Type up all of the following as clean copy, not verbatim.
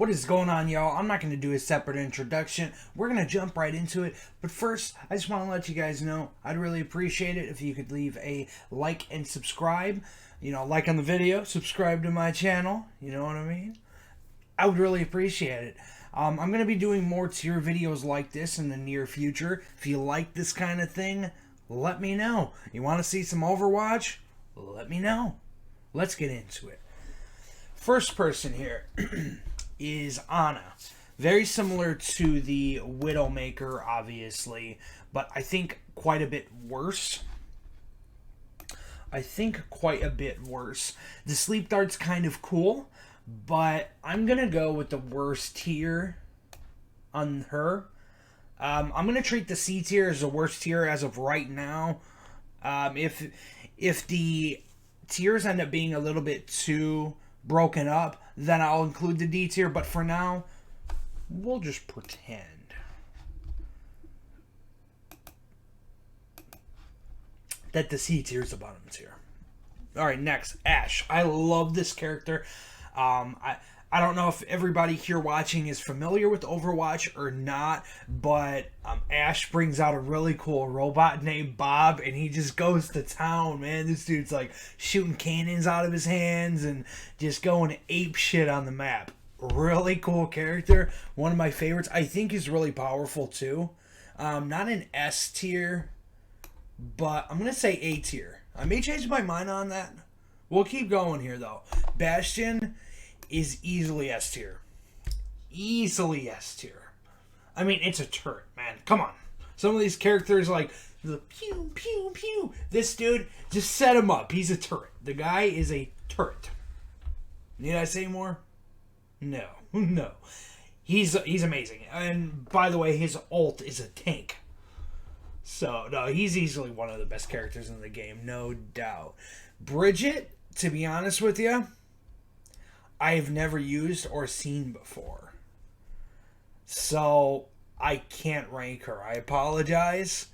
What is going on, y'all? I'm not going to do a separate introduction. We're going to jump right into it. But first, I just want to let you guys know I'd really appreciate it if you could leave a like and subscribe. You know, like on the video, subscribe to my channel. You know what I mean? I would really appreciate it. I'm going to be doing more tier videos like this in the near future. If you like this kind of thing, let me know. You want to see some Overwatch? Let me know. Let's get into it. First person here is Ana. Very similar to the Widowmaker, obviously, but I think quite a bit worse. The sleep dart's kind of cool, but I'm going to go with the worst tier on her. I'm going to treat the C tier as the worst tier as of right now. If the tiers end up being a little bit too broken up, then I'll include the D tier, but for now, we'll just pretend. That the C tier is the bottom tier. Alright, next, Ashe. I love this character. I don't know if everybody here watching is familiar with Overwatch or not, but Ashe brings out a really cool robot named Bob, and he just goes to town, man. This dude's like shooting cannons out of his hands and just going ape shit on the map. Really cool character. One of my favorites. I think he's really powerful too. Not an S tier, but I'm going to say A tier. I may change my mind on that. We'll keep going here though. Bastion is easily S tier. Easily S tier. I mean, it's a turret, man. Come on. Some of these characters, like the pew, pew, pew. This dude, just set him up. He's a turret. The guy is a turret. Need I say more? No. No. He's amazing. And by the way, his ult is a tank. So, no, he's easily one of the best characters in the game, no doubt. Bridget, to be honest with you, I've never used or seen before. So, I can't rank her. I apologize,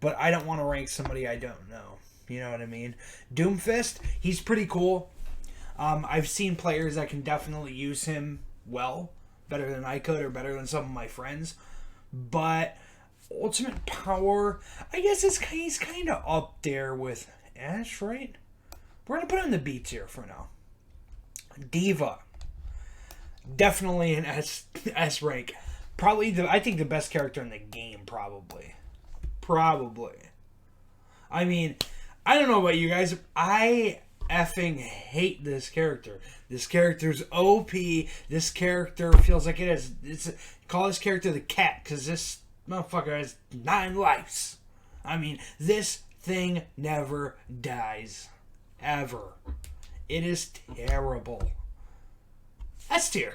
but I don't want to rank somebody I don't know. You know what I mean? Doomfist, he's pretty cool. I've seen players that can definitely use him well, better than I could or better than some of my friends. But ultimate power, I guess he's kind of up there with Ashe, right? We're going to put him in the B tier for now. Diva. Definitely an S rank. Probably, I think the best character in the game, probably. I mean, I don't know about you guys. I effing hate this character. This character's OP. This character feels like it has... call this character the cat, because this motherfucker has 9 lives. I mean, this thing never dies. Ever. It is terrible. S tier.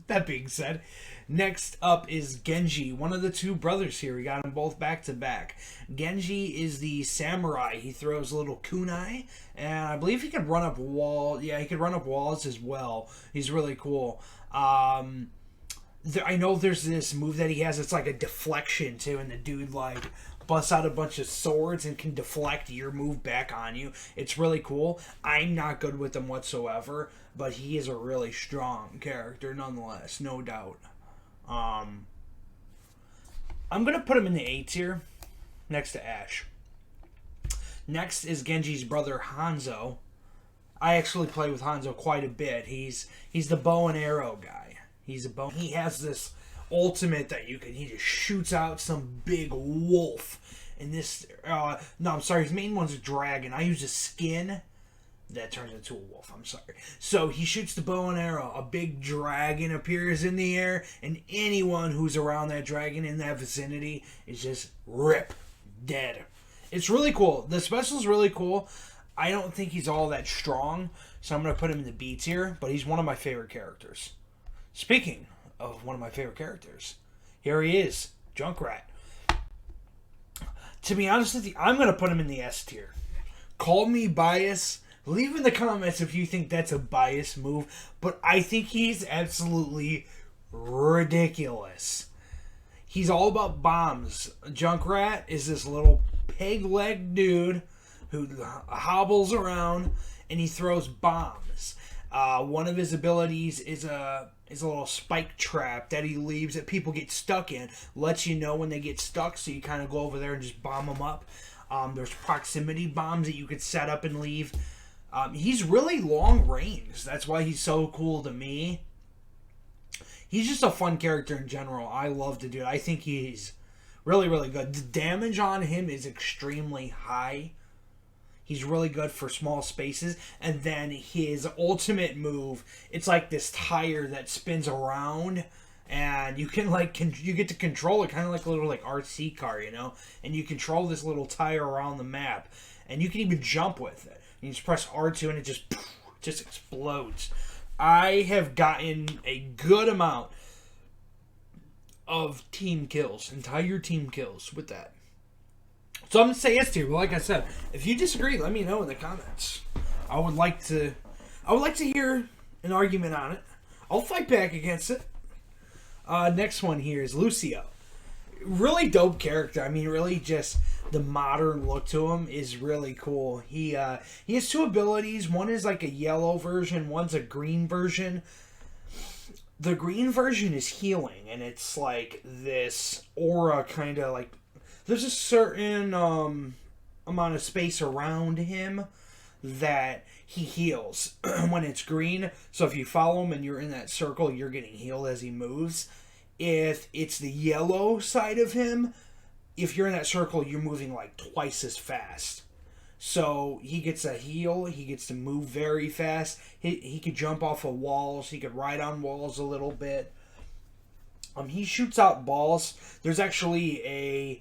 That being said, next up is Genji, one of the two brothers here. We got them both back to back. Genji is the samurai. He throws little kunai, and I believe he can run up walls. Yeah, he can run up walls as well. He's really cool. I know there's this move that he has. It's like a deflection too, and the dude like busts out a bunch of swords and can deflect your move back on you. It's really cool. I'm not good with him whatsoever, but he is a really strong character nonetheless, no doubt. I'm gonna put him in the A tier, next to Ashe. Next is Genji's brother Hanzo. I actually play with Hanzo quite a bit. He's the bow and arrow guy. He has this ultimate that he just shoots out some big wolf. And this, no, I'm sorry, his main one's a dragon. I use a skin that turns into a wolf, I'm sorry. So he shoots the bow and arrow. A big dragon appears in the air, and anyone who's around that dragon in that vicinity is just rip dead. It's really cool. The special's really cool. I don't think he's all that strong, so I'm going to put him in the B tier, but he's one of my favorite characters. Speaking of one of my favorite characters, here he is, JUNKRAT. To be honest with you, I'm going to put him in the S tier. Call me biased. Leave in the comments if you think that's a biased move, but I think he's absolutely ridiculous. He's all about bombs. JUNKRAT is this little peg-legged dude who hobbles around, and he throws bombs. One of his abilities is a little spike trap that he leaves that people get stuck in. Lets you know when they get stuck, so you kind of go over there and just bomb them up. There's proximity bombs that you could set up and leave. He's really long range. That's why he's so cool to me. He's just a fun character in general. I love the dude. I think he's really, really good. The damage on him is extremely high. He's really good for small spaces. And then his ultimate move, it's like this tire that spins around. And you can you get to control it kind of like a little like RC car, you know? And you control this little tire around the map. And you can even jump with it. You just press R2 and it just explodes. I have gotten a good amount of team kills, entire team kills with that. So I'm going to say yes to you. But like I said, if you disagree, let me know in the comments. I would like to hear an argument on it. I'll fight back against it. Next one here is Lucio. Really dope character. I mean, really just the modern look to him is really cool. He has two abilities. One is like a yellow version. One's a green version. The green version is healing, and it's like this aura kind of like... There's a certain amount of space around him that he heals when it's green. So if you follow him and you're in that circle, you're getting healed as he moves. If it's the yellow side of him, if you're in that circle, you're moving like twice as fast. So he gets a heal. He gets to move very fast. He could jump off of walls. He could ride on walls a little bit. He shoots out balls. There's actually a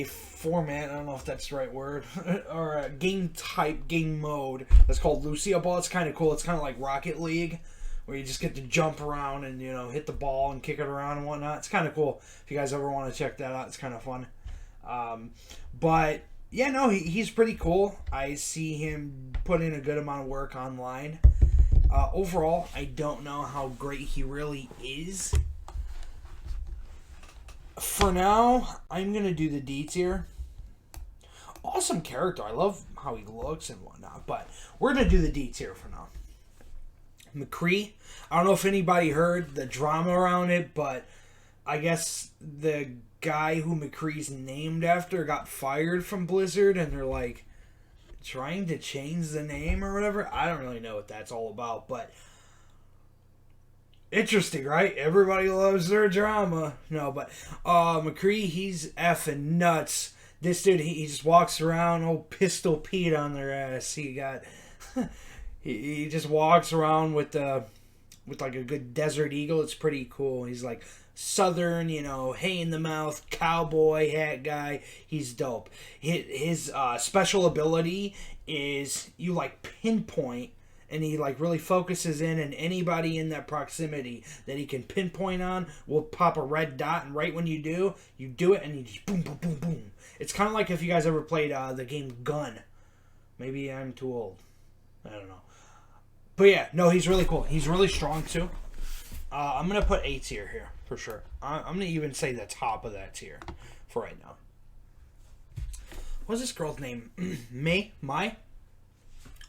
format, I don't know if that's the right word, or a game mode that's called Lucio Ball. It's kind of cool. It's kind of like Rocket League, where you just get to jump around and, you know, hit the ball and kick it around and whatnot. It's kind of cool. If you guys ever want to check that out, it's kind of fun. But, yeah, no, he's pretty cool. I see him put in a good amount of work online. Overall, I don't know how great he really is. For now, I'm going to do the D tier. Awesome character. I love how he looks and whatnot. But we're going to do the D tier for now. McCree. I don't know if anybody heard the drama around it, but I guess the guy who McCree's named after got fired from Blizzard, and they're like trying to change the name or whatever. I don't really know what that's all about, but... Interesting, right? Everybody loves their drama. No, but McCree, he's effing nuts. This dude, he just walks around, old Pistol Pete on their ass. He got, he just walks around with like a good Desert Eagle. It's pretty cool. He's like Southern, you know, hay in the mouth, cowboy hat guy. He's dope. His special ability is you like pinpoint. And he like really focuses in, and anybody in that proximity that he can pinpoint on will pop a red dot. And right when you do it, and you just boom, boom, boom, boom. It's kind of like if you guys ever played the game Gun. Maybe I'm too old. I don't know. But yeah, no, he's really cool. He's really strong too. I'm gonna put A tier here for sure. I'm gonna even say the top of that tier for right now. What's this girl's name? Mai?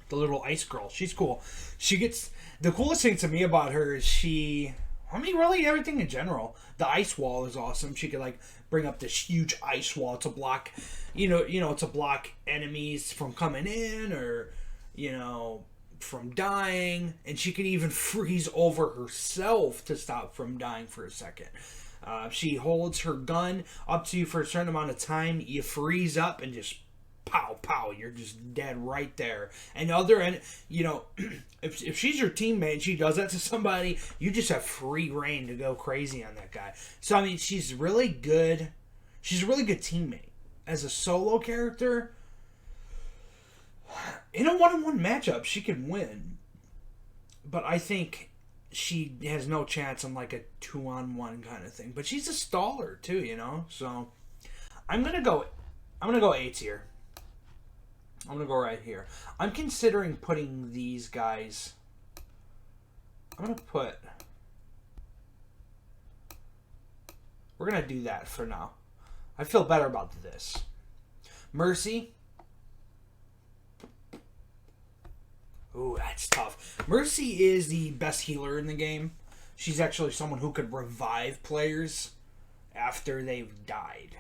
The little ice girl. She's cool. She gets... The coolest thing to me about her is really everything in general. The ice wall is awesome. She could, like, bring up this huge ice wall to block... to block enemies from coming in or, from dying. And she can even freeze over herself to stop from dying for a second. She holds her gun up to you for a certain amount of time. You freeze up and just... pow, pow, you're just dead right there. And if she's your teammate and she does that to somebody, you just have free reign to go crazy on that guy. So, I mean, she's really good. She's a really good teammate. As a solo character, in a one-on-one matchup, she can win. But I think she has no chance on, like, a two-on-one kind of thing. But she's a staller, too, So, I'm going to go A tier. I'm going to go right here. I'm considering putting these guys... We're going to do that for now. I feel better about this. Mercy. Ooh, that's tough. Mercy is the best healer in the game. She's actually someone who could revive players after they've died.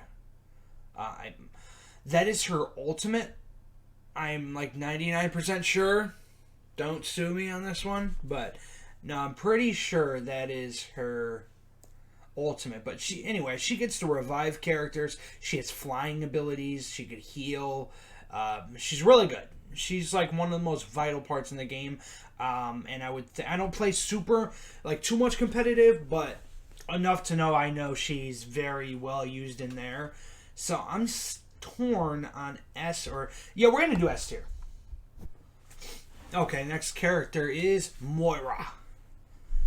That is her ultimate. I'm like 99% sure. Don't sue me on this one, but no, I'm pretty sure that is her ultimate. But she gets to revive characters. She has flying abilities. She could heal. She's really good. She's like one of the most vital parts in the game. And I don't play super like too much competitive, but enough to know I know she's very well used in there. So I'm torn on S or yeah, we're gonna do S tier. Okay, next character is Moira.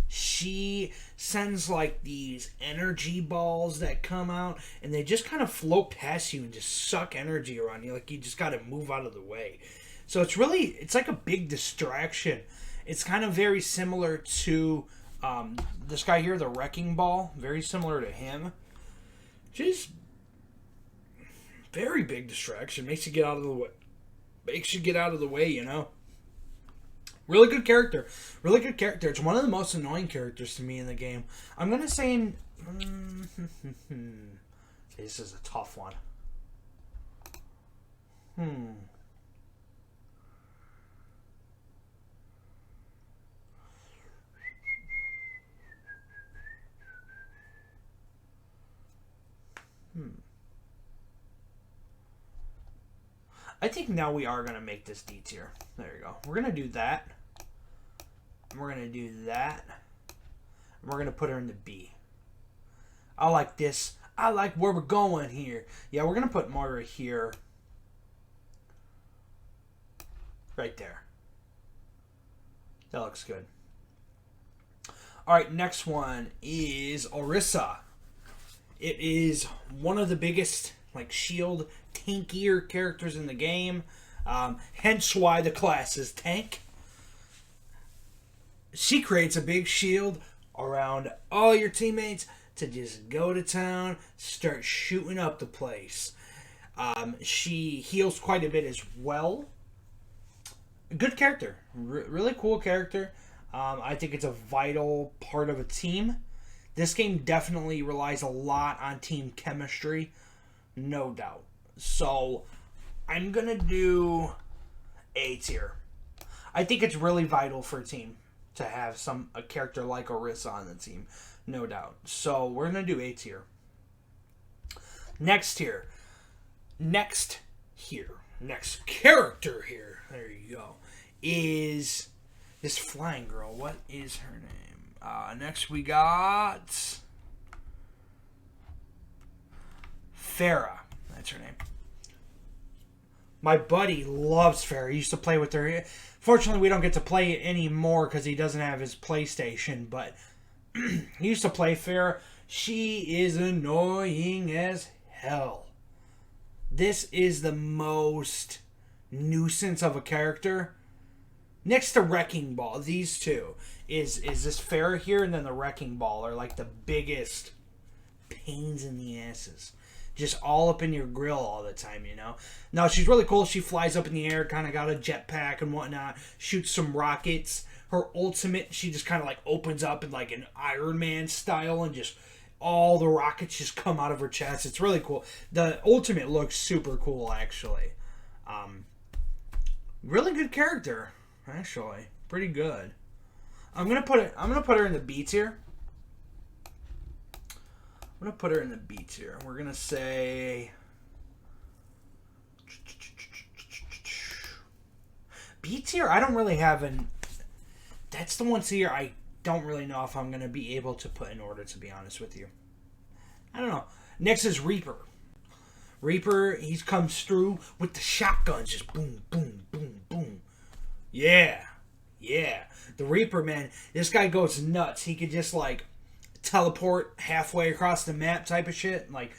She sends like these energy balls that come out and they just kind of float past you and just suck energy around you. Like you just gotta move out of the way. So it's like a big distraction. It's kind of very similar to this guy here, the Wrecking Ball. Very similar to him. Just very big distraction. Makes you get out of the way. You know. Really good character. Really good character. It's one of the most annoying characters to me in the game. I'm going to say... this is a tough one. I think now we are going to make this D tier. There you go. We're going to do that. And we're going to do that. And we're going to put her in the B. I like this. I like where we're going here. Yeah, we're going to put Moira here. Right there. That looks good. Alright, next one is Orisa. It is one of the biggest like shield tankier characters in the game. Hence why the class is tank. She creates a big shield around all your teammates to just go to town, start shooting up the place. She heals quite a bit as well. Good character. Really cool character. I think it's a vital part of a team. This game definitely relies a lot on team chemistry. No doubt. So, I'm going to do A tier. I think it's really vital for a team to have a character like Orisa on the team. No doubt. So, we're going to do A tier. Next tier. Next character here. There you go. Is this flying girl. What is her name? Next we got Farah. That's her name. My buddy loves Farah. He used to play with her. Fortunately, we don't get to play it anymore because he doesn't have his PlayStation. But he used to play Farah. She is annoying as hell. This is the most nuisance of a character. Next to Wrecking Ball, these two. Is this Farah here and then the Wrecking Ball are like the biggest pains in the asses. Just all up in your grill all the time, you know? No, she's really cool. She flies up in the air, kind of got a jetpack and whatnot, shoots some rockets. Her ultimate, she just kind of like opens up in like an Iron Man style and just all the rockets just come out of her chest. It's really cool. The ultimate looks super cool, actually. Really good character, actually. Pretty good. I'm gonna put her in the B tier. I'm gonna put her in the B tier. We're gonna say B tier. I don't really have an. That's the one tier I don't really know if I'm gonna be able to put in order. To be honest with you, I don't know. Next is Reaper. Reaper, he comes through with the shotguns, just boom, boom, boom, boom. Yeah. The Reaper, man, this guy goes nuts. He could just, like, teleport halfway across the map type of shit. Like,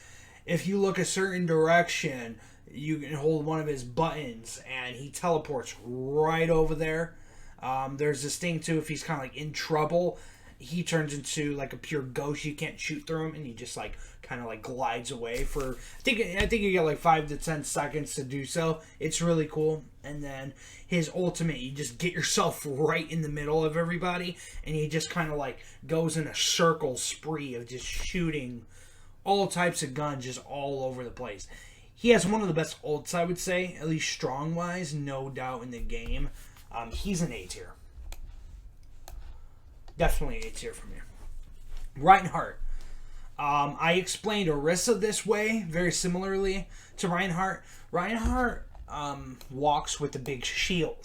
if you look a certain direction, you can hold one of his buttons, and he teleports right over there. There's this thing, too, if he's kind of, like, in trouble, he turns into like a pure ghost. You can't shoot through him, and he just like kind of like glides away for. I think you get like 5 to 10 seconds to do so. It's really cool. And then his ultimate, you just get yourself right in the middle of everybody, and he just kind of like goes in a circle spree of just shooting all types of guns just all over the place. He has one of the best ults, I would say, at least strong wise, no doubt in the game. He's an A tier. Definitely A tier for me. Reinhardt. I explained Orisa this way, very similarly to Reinhardt. Reinhardt walks with a big shield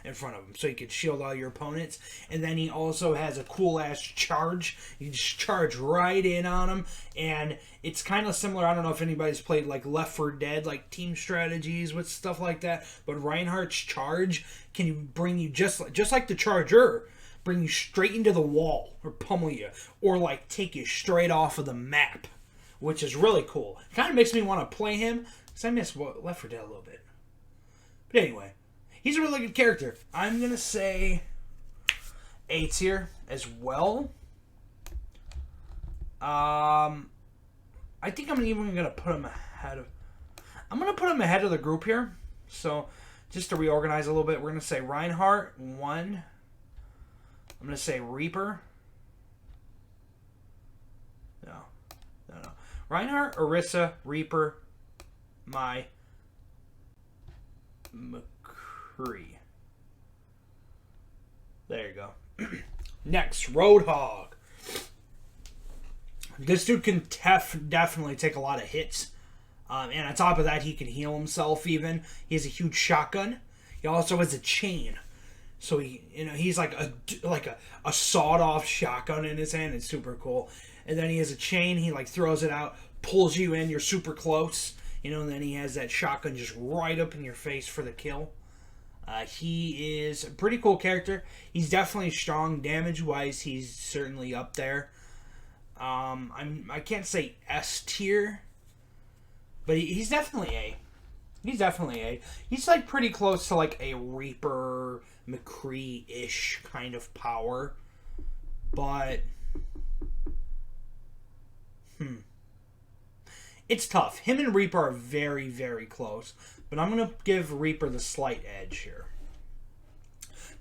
in front of him, so he can shield all your opponents. And then he also has a cool-ass charge. You just charge right in on him, and it's kind of similar. I don't know if anybody's played like Left 4 Dead, like team strategies with stuff like that, but Reinhardt's charge can bring you just like the Charger, bring you straight into the wall, or pummel you, or like take you straight off of the map, which is really cool. It kind of makes me want to play him, because I miss Left 4 Dead a little bit. But anyway, he's a really good character. I'm going to say A tier as well. I think I'm even going to put him ahead of... I'm going to put him ahead of the group here. So, just to reorganize a little bit, we're going to say Reinhardt, 1. I'm going to say Reaper. No. Reinhardt, Orisa, Reaper, my McCree. There you go. Next, Roadhog. This dude can definitely take a lot of hits. And on top of that, he can heal himself even. He has a huge shotgun. He also has a chain. So he's like a sawed-off shotgun in his hand. It's super cool. And then he has a chain. He like throws it out, pulls you in. You're super close. And then he has that shotgun just right up in your face for the kill. He is a pretty cool character. He's definitely strong damage-wise. He's certainly up there. I can't say S tier, but he's definitely A. He's definitely A. He's like pretty close to like a Reaper, McCree-ish kind of power. But it's tough. Him and Reaper are very, very close. But I'm going to give Reaper the slight edge here.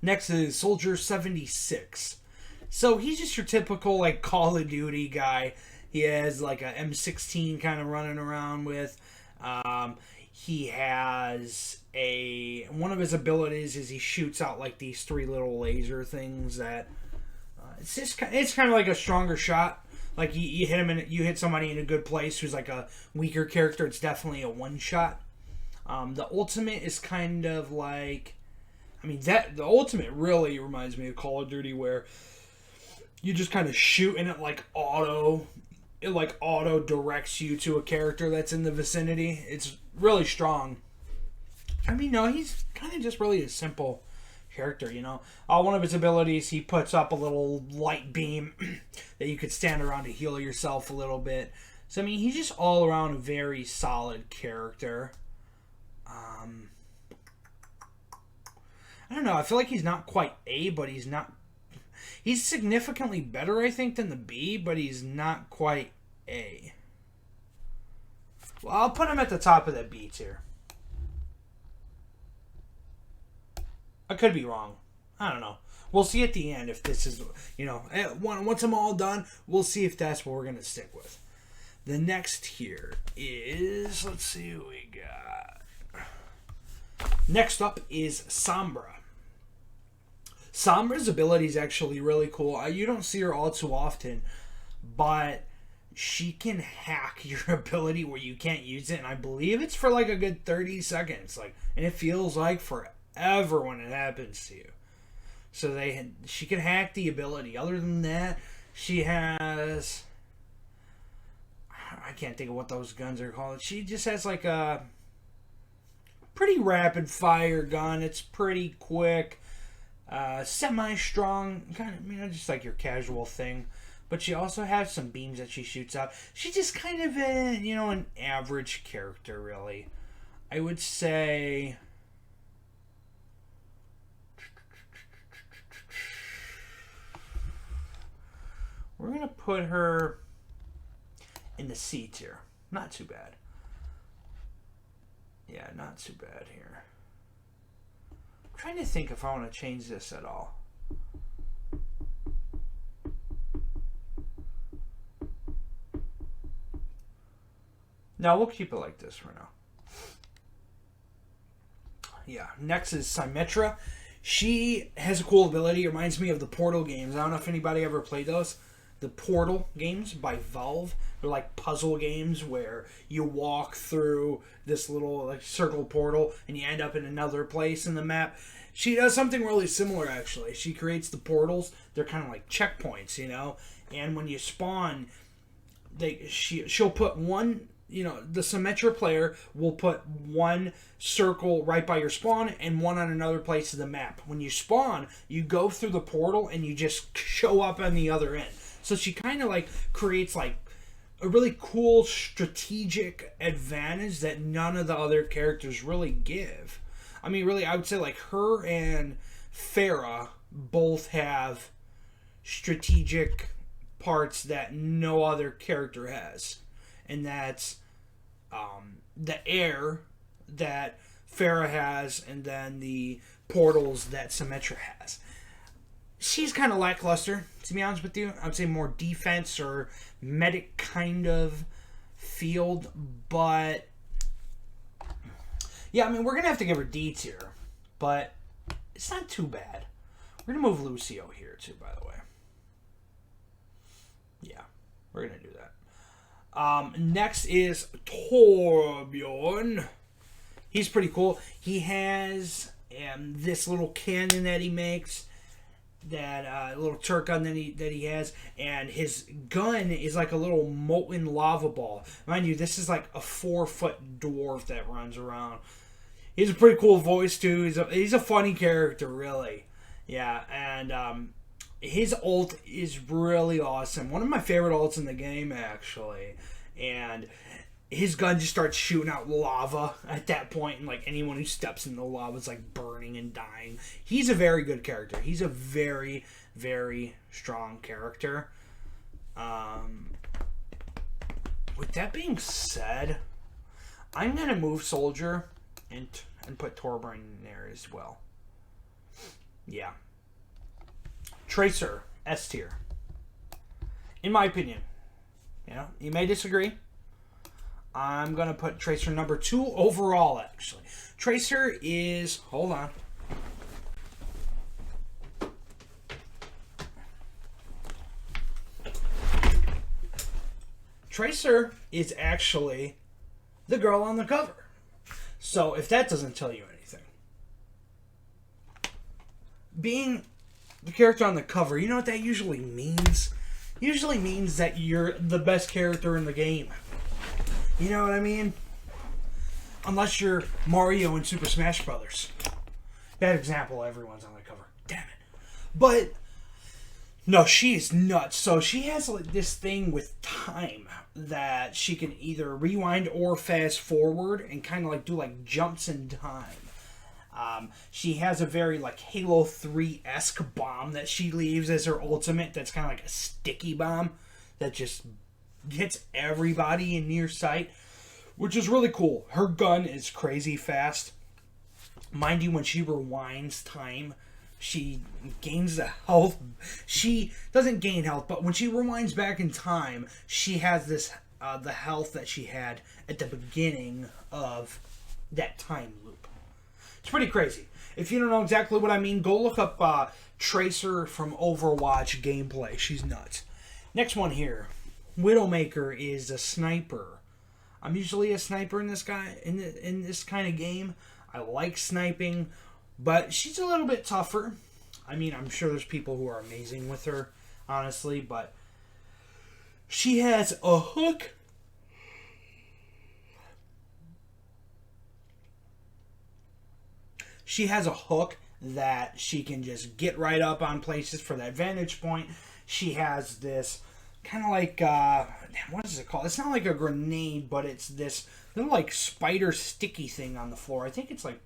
Next is Soldier 76. So he's just your typical like Call of Duty guy. He has like a M16 kind of running around with. He has one of his abilities is he shoots out like these 3 little laser things that it's kind of like a stronger shot. Like you hit him you hit somebody in a good place who's like a weaker character. It's definitely a one shot. The ultimate is kind of like, the ultimate really reminds me of Call of Duty, where you just kind of shoot and it auto directs you to a character that's in the vicinity. It's really strong. No, he's kind of just really a simple character, one of his abilities, he puts up a little light beam that you could stand around to heal yourself a little bit. So, he's just all around a very solid character. I don't know, I feel like he's not quite A, but he's significantly better, I think, than the B, but he's not quite A. Well, I'll put him at the top of the B tier. I could be wrong. I don't know. We'll see at the end if this is, once I'm all done, we'll see if that's what we're going to stick with. The next here is, let's see who we got. Next up is Sombra. Sombra's ability is actually really cool. You don't see her all too often, but she can hack your ability where you can't use it, and I believe it's for like a good 30 seconds. And it feels like forever when it happens to you. So she can hack the ability. Other than that, she has, I can't think of what those guns are called. She just has like a pretty rapid fire gun. It's pretty quick. Semi-strong, kind of, just like your casual thing. But she also has some beams that she shoots out. She's just kind of an average character, really. I would say We're going to put her in the C tier. Not too bad. Yeah, not too bad here. I'm trying to think if I want to change this at all. No, we'll keep it like this for now. Yeah, next is Symmetra. She has a cool ability. It reminds me of the Portal games. I don't know if anybody ever played those. The Portal games by Valve. They're like puzzle games where you walk through this little like circle portal and you end up in another place in the map. She does something really similar, actually. She creates the portals. They're kind of like checkpoints, you know? And when you spawn, she'll put one... You know, the Symmetra player will put one circle right by your spawn and one on another place of the map. When you spawn, you go through the portal and you just show up on the other end. So she kind of like creates like a really cool strategic advantage that none of the other characters really give. I mean, really, I would say like her and Pharah both have strategic parts that no other character has. And that's the air that Pharah has, and then the portals that Symmetra has. She's kind of lackluster, to be honest with you. I would say more defense or medic kind of field, but yeah, I mean, we're going to have to give her D tier, but it's not too bad. We're going to move Lucio here, too, by the way. Yeah, we're going to do that. Next is Torbjorn. He's pretty cool. He has this little cannon that he makes, that little turret gun that he has, and his gun is like a little molten lava ball. Mind you, this is like a 4-foot dwarf that runs around. He's a pretty cool voice too. He's a funny character, really. Yeah, and his ult is really awesome. One of my favorite ults in the game, actually. And his gun just starts shooting out lava at that point, and like anyone who steps in the lava is like burning and dying. He's a very good character. He's a very, very strong character. With that being said, I'm gonna move Soldier and put Torbjorn in there as well. Yeah. Tracer, S tier. In my opinion. You know, you may disagree. I'm going to put Tracer number 2 overall, actually. Tracer is... Hold on. Tracer is actually the girl on the cover. So, if that doesn't tell you anything. Being the character on the cover, you know what that usually means? Usually means that you're the best character in the game. You know what I mean? Unless you're Mario in Super Smash Brothers. Bad example, everyone's on the cover. Damn it. But, no, she's nuts. So she has like this thing with time that she can either rewind or fast forward and kind of like do like jumps in time. She has a very like Halo 3-esque bomb that she leaves as her ultimate that's kind of like a sticky bomb that just hits everybody in near sight, which is really cool. Her gun is crazy fast. Mind you, when she rewinds time, she gains the health. She doesn't gain health, but when she rewinds back in time, she has this the health that she had at the beginning of that time loop. It's pretty crazy. If you don't know exactly what I mean, go look up Tracer from Overwatch gameplay. She's nuts. Next one here. Widowmaker is a sniper. I'm usually a sniper in this kind of game. I like sniping, but she's a little bit tougher. I mean, I'm sure there's people who are amazing with her, honestly, but she has a hook. She has a hook that she can just get right up on places for that vantage point. She has this kind of like, what is it called? It's not like a grenade, but it's this little like spider sticky thing on the floor. I think it's like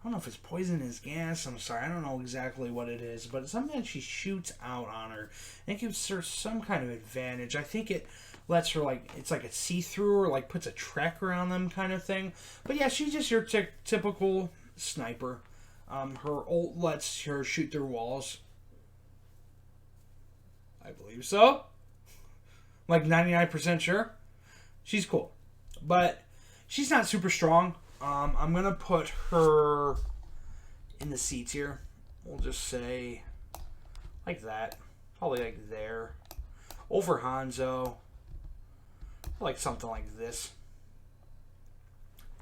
don't know if it's poisonous gas. I'm sorry, I don't know exactly what it is, but it's something that she shoots out on her. And it gives her some kind of advantage. I think it lets her, like, it's like a see-through or, like, puts a tracker on them kind of thing. But yeah, she's just your typical sniper. Her ult lets her shoot through walls. I believe so. Like 99% sure. She's cool. But she's not super strong. I'm going to put her in the C tier. We'll just say like that. Probably like there. Over Hanzo. Like something like this.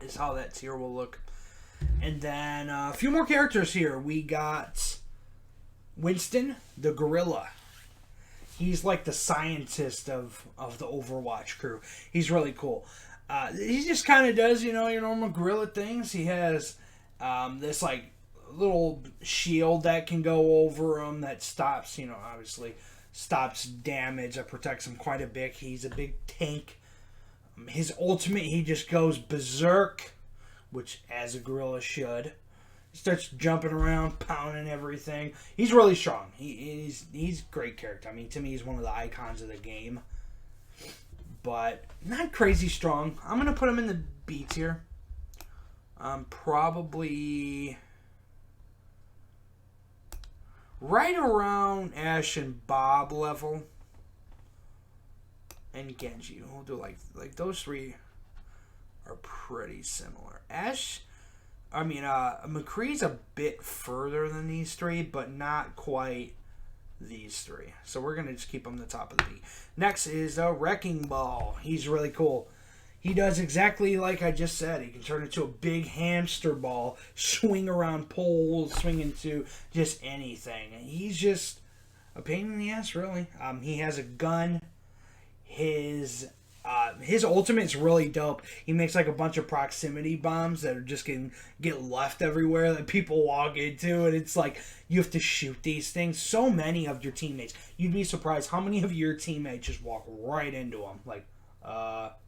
Is how that tier will look. And then a few more characters here. We got Winston the Gorilla. He's like the scientist of the Overwatch crew. He's really cool. He just kind of does, your normal gorilla things. He has this like little shield that can go over him that stops, obviously stops damage, that protects him quite a bit. He's a big tank. His ultimate, he just goes berserk, which as a gorilla should. He starts jumping around, pounding everything. He's really strong. He's a great character. I mean, to me, he's one of the icons of the game. But not crazy strong. I'm going to put him in the B tier. Probably right around Ash and Bob level. And Genji. We'll do like those three are pretty similar. McCree's a bit further than these three, but not quite these three. So we're going to just keep him the top of the B. Next is the Wrecking Ball. He's really cool. He does exactly like I just said. He can turn into a big hamster ball, swing around poles, swing into just anything. He's just a pain in the ass, really. He has a gun. His ultimate's really dope. He makes like a bunch of proximity bombs that are just get left everywhere that people walk into, and it's like you have to shoot these things. So many of your teammates, you'd be surprised how many of your teammates just walk right into them. Like,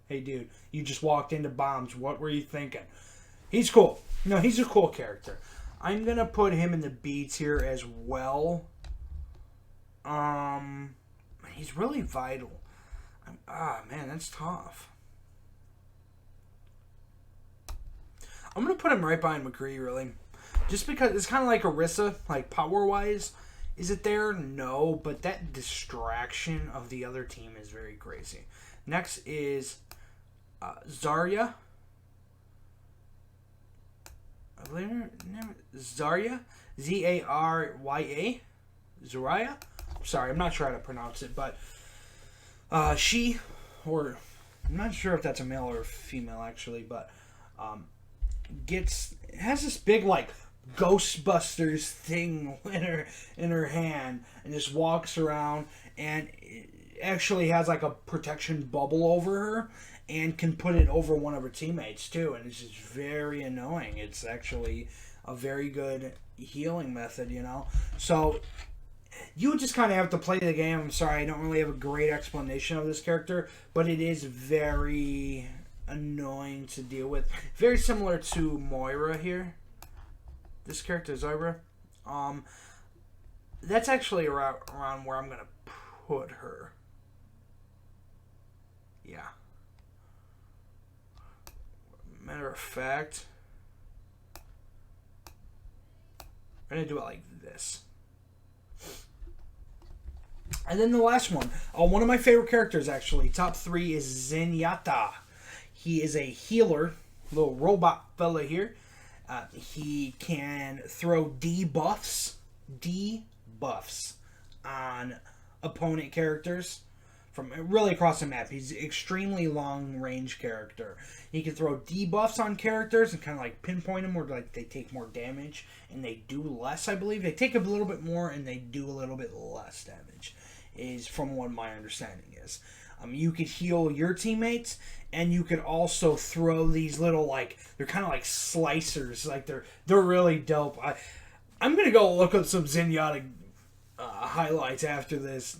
hey dude, you just walked into bombs. What were you thinking? He's cool. No, he's a cool character. I'm gonna put him in the B tier as well. He's really vital. Man, that's tough. I'm going to put him right behind McCree, really. Just because it's kind of like Orisa, like power-wise. Is it there? No, but that distraction of the other team is very crazy. Next is Zarya. Zarya? Z-A-R-Y-A? Zarya? Sorry, I'm not sure how to pronounce it, but I'm not sure if that's a male or a female actually, but has this big like Ghostbusters thing in her hand and just walks around, and it actually has like a protection bubble over her and can put it over one of her teammates too, and it's just very annoying. It's actually a very good healing method, So you would just kind of have to play the game. I'm sorry, I don't really have a great explanation of this character, but it is very annoying to deal with. Very similar to Moira here. This character, Zyra. That's actually around where I'm going to put her. Yeah. Matter of fact, I'm going to do it like this. And then the last one of my favorite characters actually, top 3 is Zenyatta. He is a healer, little robot fella here. He can throw debuffs on opponent characters from really across the map. He's an extremely long range character. He can throw debuffs on characters and kind of like pinpoint them where like they take more damage and they do less, I believe. They take a little bit more and they do a little bit less damage, is from what my understanding is. You could heal your teammates, and you could also throw these little, like, they're kind of like slicers. Like, they're really dope. I'm going to go look up some Zenyatta highlights after this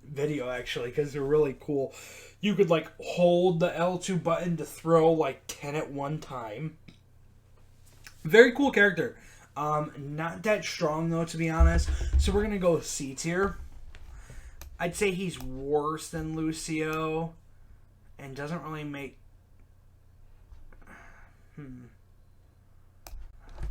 video, actually, because they're really cool. You could, like, hold the L2 button to throw, like, 10 at one time. Very cool character. Not that strong though, to be honest. So we're gonna go C tier. I'd say he's worse than Lucio, and doesn't really make.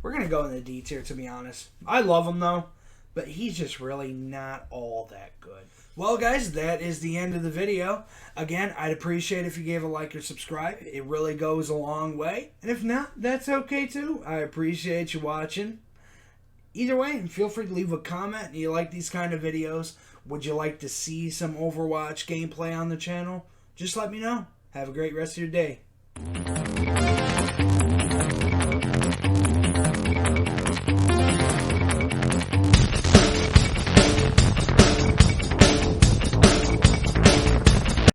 We're gonna go in the D tier, to be honest. I love him though, but he's just really not all that good. Well, guys, that is the end of the video. Again, I'd appreciate if you gave a like or subscribe. It really goes a long way. And if not, that's okay too. I appreciate you watching. Either way, feel free to leave a comment. Do you like these kind of videos? Would you like to see some Overwatch gameplay on the channel? Just let me know. Have a great rest of your day.